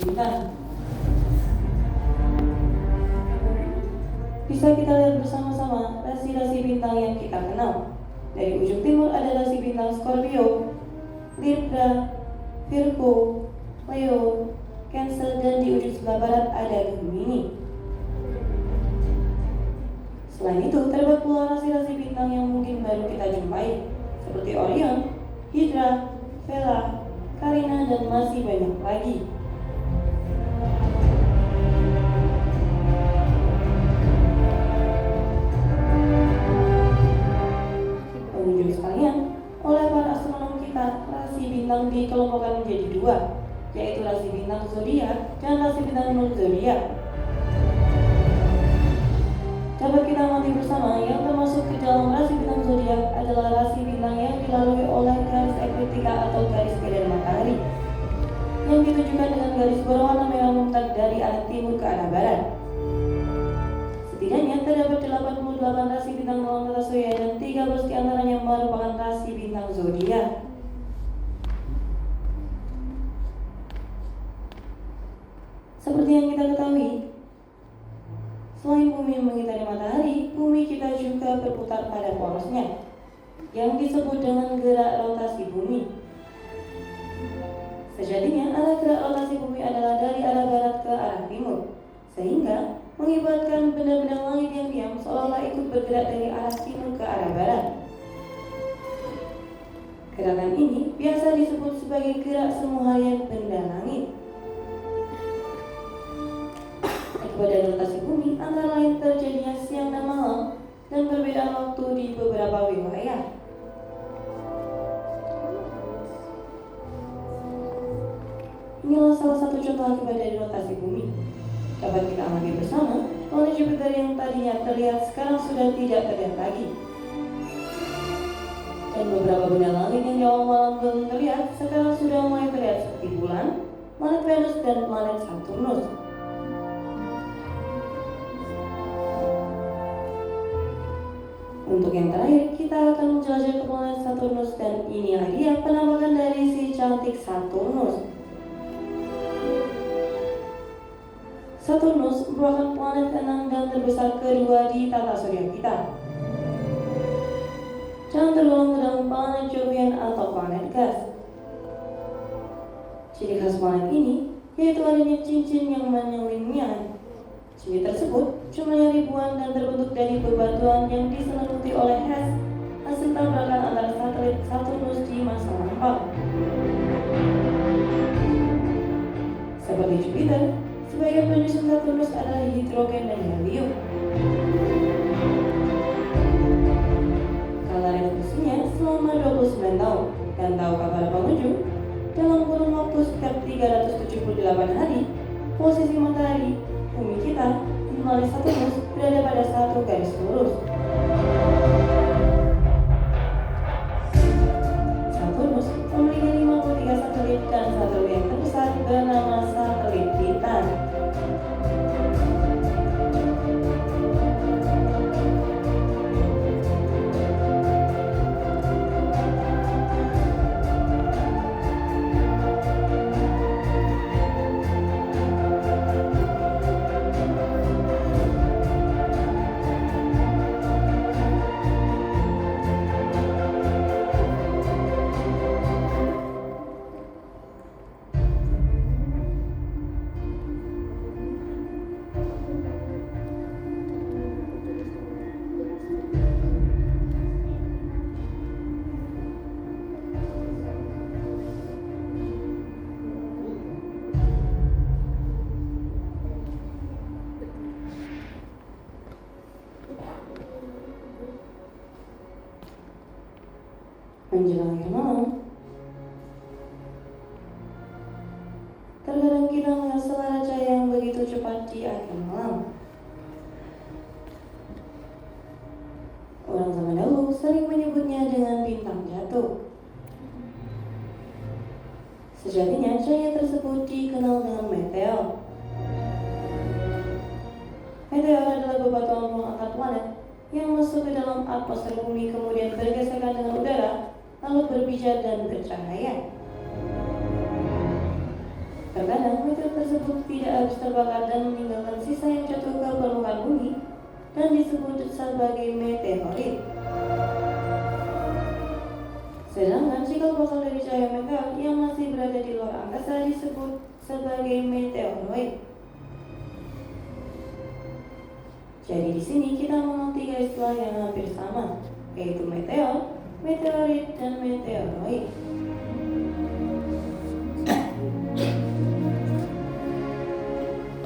bintang. Bisa kita lihat bersama-sama rasi-rasi bintang yang kita kenal. Dari ujung timur ada rasi bintang Scorpio, Libra, Virgo, Leo, Cancer, dan di ujung sebelah barat ada Gemini. Selain itu, terdapat pula rasi-rasi bintang yang mungkin baru kita jumpai, seperti Orion, Hydra, Vela, Carina, dan masih banyak lagi. Pengunjung sekalian, oleh para astronom kita, rasi bintang dikelompokkan menjadi dua, yaitu rasi bintang zodiak dan rasi bintang non zodiak. Dapat kita amati bersama, yang termasuk ke dalam rasi bintang zodiak adalah rasi bintang yang dilalui oleh garis ekliptika atau garis medan matahari, yang ditujukan dengan garis berwarna merah memutar dari arah timur ke arah barat. Setidaknya terdapat 88 rasi bintang dalam tata surya dan 13 diantaranya merupakan rasi bintang zodiak. Seperti yang kita ketahui, selain bumi mengitari matahari, bumi kita juga berputar pada porosnya, yang disebut dengan gerak rotasi bumi. Sejatinya, arah gerak rotasi bumi adalah dari arah barat ke arah timur, sehingga mengibaratkan benda-benda langit yang diam seolah-olah ikut bergerak dari arah timur ke arah barat. Gerakan ini biasa disebut sebagai gerak semu harian benda langit. Akibat rotasi bumi antara lain terjadinya siang dan malam dan perbedaan waktu di beberapa wilayah. Inilah salah satu contoh akibat dari rotasi bumi. Dapat kita amati bersama, planet Jupiter yang tadinya terlihat sekarang sudah tidak terlihat lagi. Dan beberapa benda langit yang di awal malam belum terlihat sekarang sudah mulai terlihat seperti bulan, planet Venus, dan planet Saturnus. Untuk yang terakhir, kita akan menjelajah ke planet Saturnus, dan inilah dia penampakan dari si cantik Saturnus. Saturnus merupakan planet keenam dan terbesar kedua di tata surya kita. Jangan tergolong ke dalam planet Jovian atau planet gas. Ciri khas planet ini yaitu adanya cincin yang menyelingnya. Cincin tersebut jumlahnya ribuan dan terbentuk dari bebatuan yang diselimuti oleh es hasil tabrakan antara satelit Saturnus di masa lampau. Seperti Jupiter, sebagian penyusun Saturnus adalah hidrogen dan helium. Kala revolusinya selama 29 tahun, dan tahukah para pengunjung, dalam kurun waktu setiap 378 hari, posisi matahari, bumi kita, melalui Saturnus berada pada satu garis lurus. Saturnus memiliki 53 satelit dan satelit yang terbesar bernama satelit Titan. Menjelang akhir malam, terkadang kita melihat selera cahaya yang begitu cepat di akhir malam. Orang zaman dahulu sering menyebutnya dengan bintang jatuh. Sejatinya cahaya tersebut dikenal dengan meteor. Meteor adalah bebatuan ruang antar planet yang masuk ke dalam atmosfer bumi kemudian bergesekan dengan udara, lalu berpijar dan bercahaya. Terkadang meteor tersebut tidak habis terbakar dan meninggalkan sisa yang jatuh ke permukaan bumi dan disebut sebagai meteorit. Sedangkan cikal bakal dari cahaya meteor yang masih berada di luar angkasa disebut sebagai meteoroid. Jadi di sini kita mengenal 3 istilah yang hampir sama, yaitu meteor, meteorit, dan meteoroid.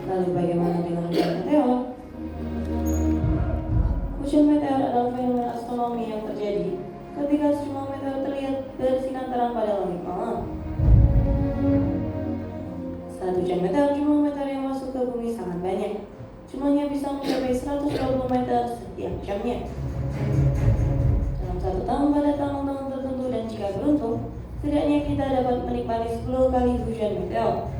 Lalu bagaimana dengan hujan meteor? Hujan meteor adalah fenomena astronomi yang terjadi ketika sejumlah meteor terlihat bersinar terang pada langit malam. Saat hujan meteor, jumlah meteor yang masuk ke bumi sangat banyak. Jumlahnya bisa mencapai 120 meter setiap jamnya. Dalam 1 tahun pada tahun-tahun tertentu dan jika beruntung, setidaknya kita dapat menikmati 10 kali hujan meteor.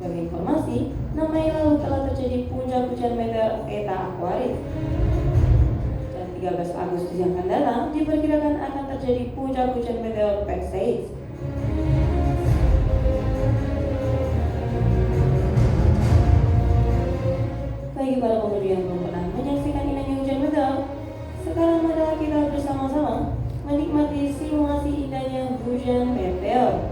Sebagai informasi, 6 Mei lalu telah terjadi puncak hujan meteor Eta Aquarius. Dan 13 Agustus yang akan datang diperkirakan akan terjadi puncak hujan meteor Perseus. Bagi para pemuda yang belum pernah menyaksikan indahnya hujan meteor, sekarang adalah kita bersama-sama menikmati simulasi indahnya hujan meteor.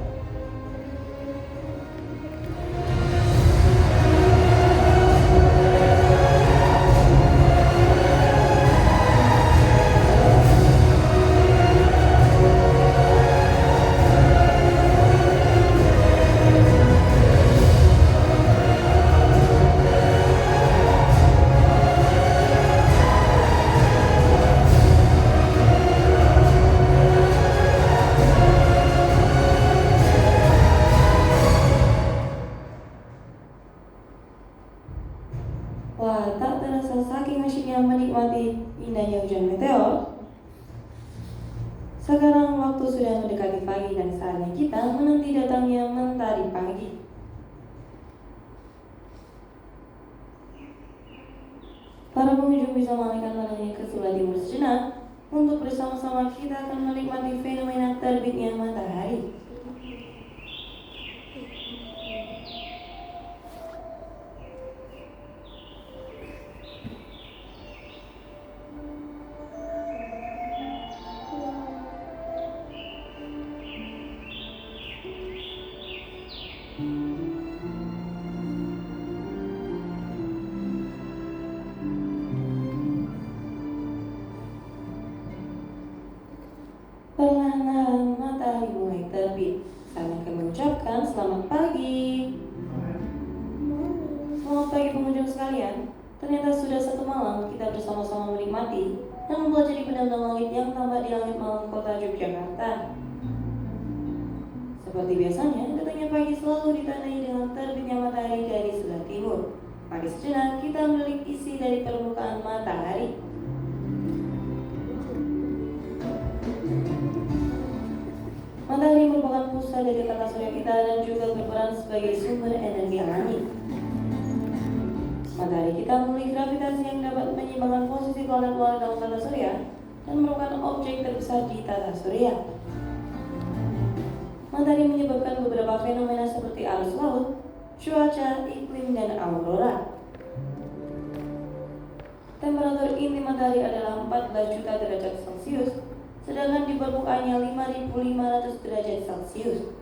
Wah, tak terasa saking asyiknya menikmati indahnya hujan meteor. Sekarang waktu sudah mendekati pagi dan saatnya kita menanti datangnya mentari pagi. Para pengunjung bisa mengalihkan matanya ke sebelah timur sejenak untuk bersama-sama kita akan menikmati fenomena terbitnya matahari. Perlahan-lahan matahari mulai terbit. Saya akan mengucapkan selamat pagi. Selamat pagi pengunjung sekalian. Ternyata sudah 1 malam kita bersama-sama menikmati dan mempelajari benda-benda langit yang tampak di langit malam kota Yogyakarta. Seperti biasanya, datangnya pagi selalu ditandai dengan terbitnya matahari dari sebelah timur. Pagi sejenak kita melihat isi dari permukaan matahari. Matahari merupakan pusat dari tata surya kita dan juga berperan sebagai sumber energi alami. Matahari kita memiliki gravitasi yang dapat menyeimbangkan posisi planet-planet dalam tata surya dan merupakan objek terbesar di tata surya. Matahari menyebabkan beberapa fenomena seperti arus laut, cuaca, iklim, dan aurora. Temperatur inti matahari adalah 14 juta derajat Celcius, sedangkan di permukaannya 5.500 derajat Celcius.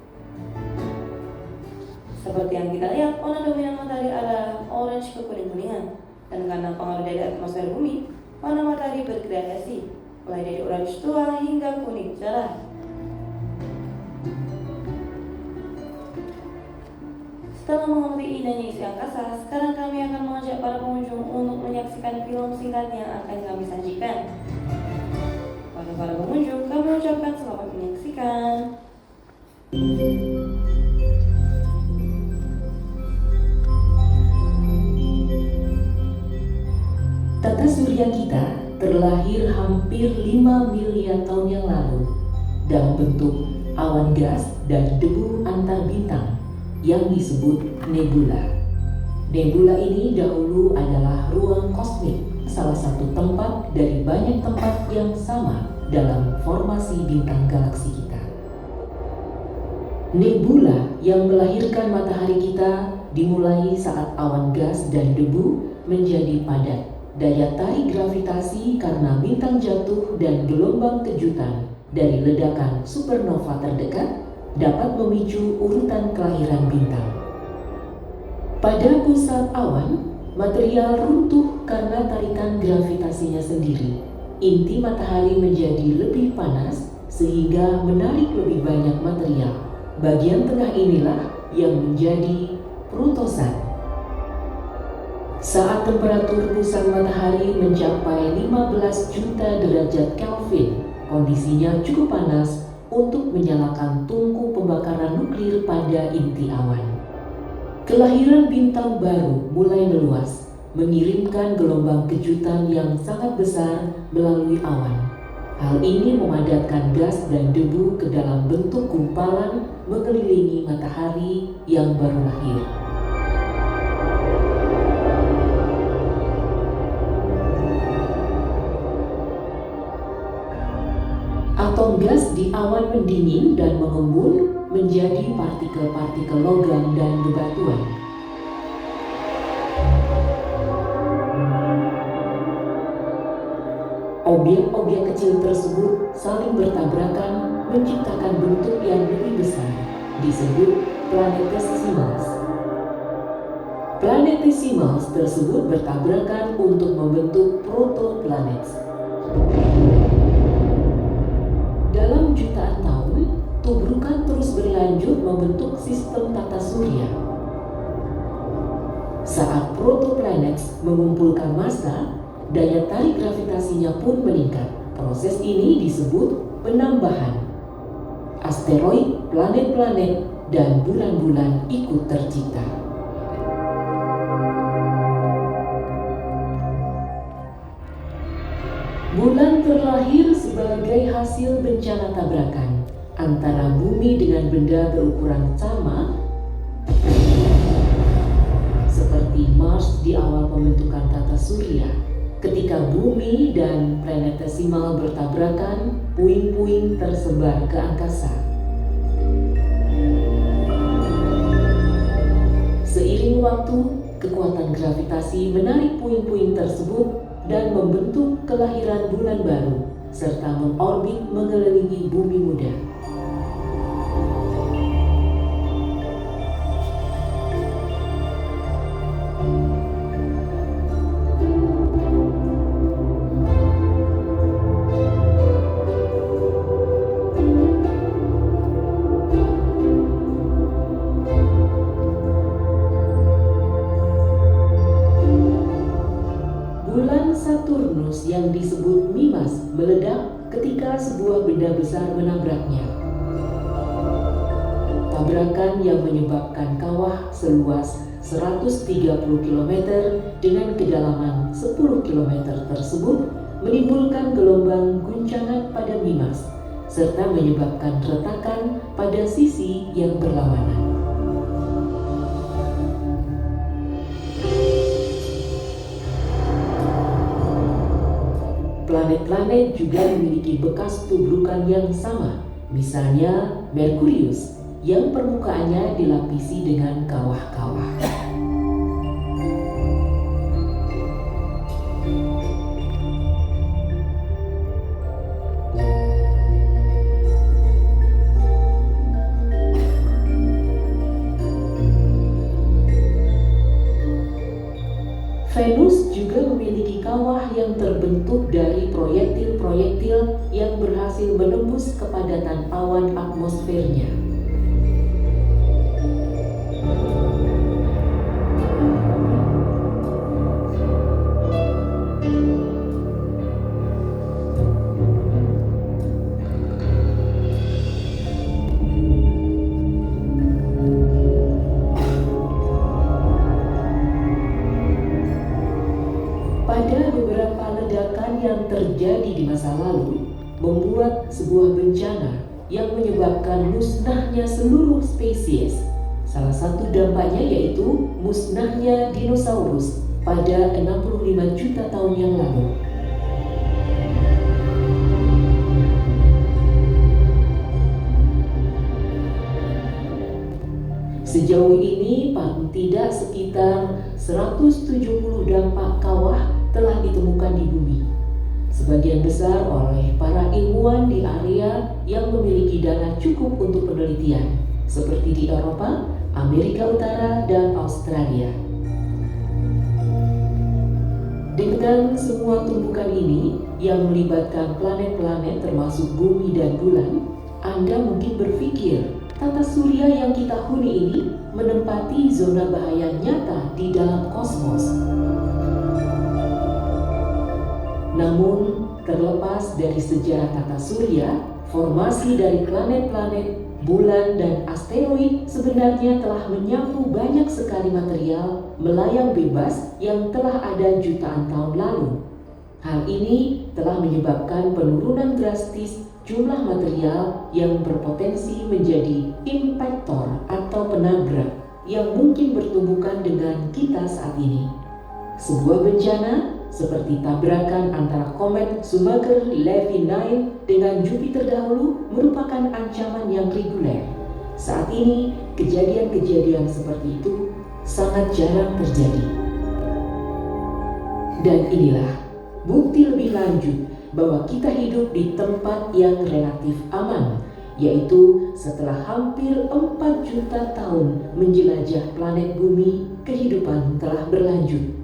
Seperti yang kita lihat, warna dominan matahari adalah orange kekuning-kuningan, dan karena pengaruh dari atmosfer bumi, warna matahari bergradasi, mulai dari orange tua hingga kuning cerah. Setelah mengamati indahnya isi angkasa, sekarang kami akan mengajak para pengunjung untuk menyaksikan film singkat yang akan kami sajikan. Pada para pengunjung, kami ucapkan selamat menyaksikan. Tata surya kita terlahir hampir 5 miliar tahun yang lalu dalam bentuk awan gas dan debu antar bintang yang disebut nebula. Nebula ini dahulu adalah ruang kosmik, salah satu tempat dari banyak tempat yang sama dalam formasi bintang galaksi kita. Nebula yang melahirkan matahari kita dimulai saat awan gas dan debu menjadi padat. Daya tarik gravitasi karena bintang jatuh dan gelombang kejutan dari ledakan supernova terdekat dapat memicu urutan kelahiran bintang. Pada pusat awan, material runtuh karena tarikan gravitasinya sendiri. Inti matahari menjadi lebih panas sehingga menarik lebih banyak material. Bagian tengah inilah yang menjadi protosan. Saat temperatur pusat matahari mencapai 15 juta derajat Kelvin, kondisinya cukup panas untuk menyalakan tungku pembakaran nuklir pada inti awan. Kelahiran bintang baru mulai meluas, mengirimkan gelombang kejutan yang sangat besar melalui awan. Hal ini memadatkan gas dan debu ke dalam bentuk gumpalan mengelilingi matahari yang baru lahir. Atom gas di awan mendingin dan mengembun menjadi partikel-partikel logam dan bebatuan. Objek-objek kecil tersebut saling bertabrakan menciptakan bentuk yang lebih besar, disebut planetesimals. Planetesimals tersebut bertabrakan untuk membentuk protoplanet. Dalam jutaan tahun, tubrukan terus berlanjut membentuk sistem tata surya. Saat protoplanet mengumpulkan massa, daya tarik gravitasinya pun meningkat. Proses ini disebut penambahan. Asteroid, planet-planet, dan bulan-bulan ikut tercipta. Bulan terlahir sebagai hasil bencana tabrakan antara bumi dengan benda berukuran sama seperti Mars di awal pembentukan tata surya. Ketika bumi dan planetesimal bertabrakan, puing-puing tersebar ke angkasa. Seiring waktu, kekuatan gravitasi menarik puing-puing tersebut dan membentuk kelahiran bulan baru, serta mengorbit mengelilingi bumi muda. Bulan Saturnus yang disebut Mimas meledak ketika sebuah benda besar menabraknya. Tabrakan yang menyebabkan kawah seluas 130 km dengan kedalaman 10 km tersebut menimbulkan gelombang guncangan pada Mimas, serta menyebabkan retakan pada sisi yang berlawanan. Planet-planet juga memiliki bekas tubrukan yang sama, misalnya Merkurius yang permukaannya dilapisi dengan kawah-kawah. Venus juga memiliki kawah yang terbentuk dari proyektil-proyektil yang berhasil menembus kepadatan awan atmosfernya. Pada beberapa ledakan yang terjadi di masa lalu, membuat sebuah bencana yang menyebabkan musnahnya seluruh spesies. Salah satu dampaknya yaitu musnahnya dinosaurus pada 65 juta tahun yang lalu. Sejauh ini paling tidak sekitar 170 dampak kawah telah ditemukan di bumi. Sebagian besar oleh para ilmuwan di area yang memiliki dana cukup untuk penelitian, seperti di Eropa, Amerika Utara, dan Australia. Dengan semua tumpukan ini yang melibatkan planet-planet termasuk bumi dan bulan, Anda mungkin berpikir tata surya yang kita huni ini menempati zona bahaya nyata di dalam kosmos. Namun, terlepas dari sejarah tata surya, formasi dari planet-planet, bulan, dan asteroid sebenarnya telah menyapu banyak sekali material melayang bebas yang telah ada jutaan tahun lalu. Hal ini telah menyebabkan penurunan drastis jumlah material yang berpotensi menjadi impaktor atau penabrak yang mungkin bertumbukan dengan kita saat ini. Sebuah bencana seperti tabrakan antara komet Shoemaker-Levy 9 dengan Jupiter dahulu merupakan ancaman yang reguler. Saat ini, kejadian-kejadian seperti itu sangat jarang terjadi. Dan inilah bukti lebih lanjut bahwa kita hidup di tempat yang relatif aman, yaitu setelah hampir 4 juta tahun menjelajah planet bumi, kehidupan telah berlanjut.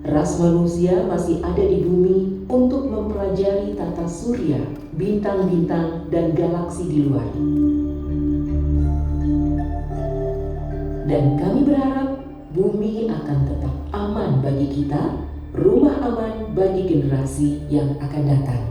Ras manusia masih ada di bumi untuk mempelajari tata surya, bintang-bintang, dan galaksi di luar. Dan kami berharap bumi akan tetap aman bagi kita, rumah aman bagi generasi yang akan datang.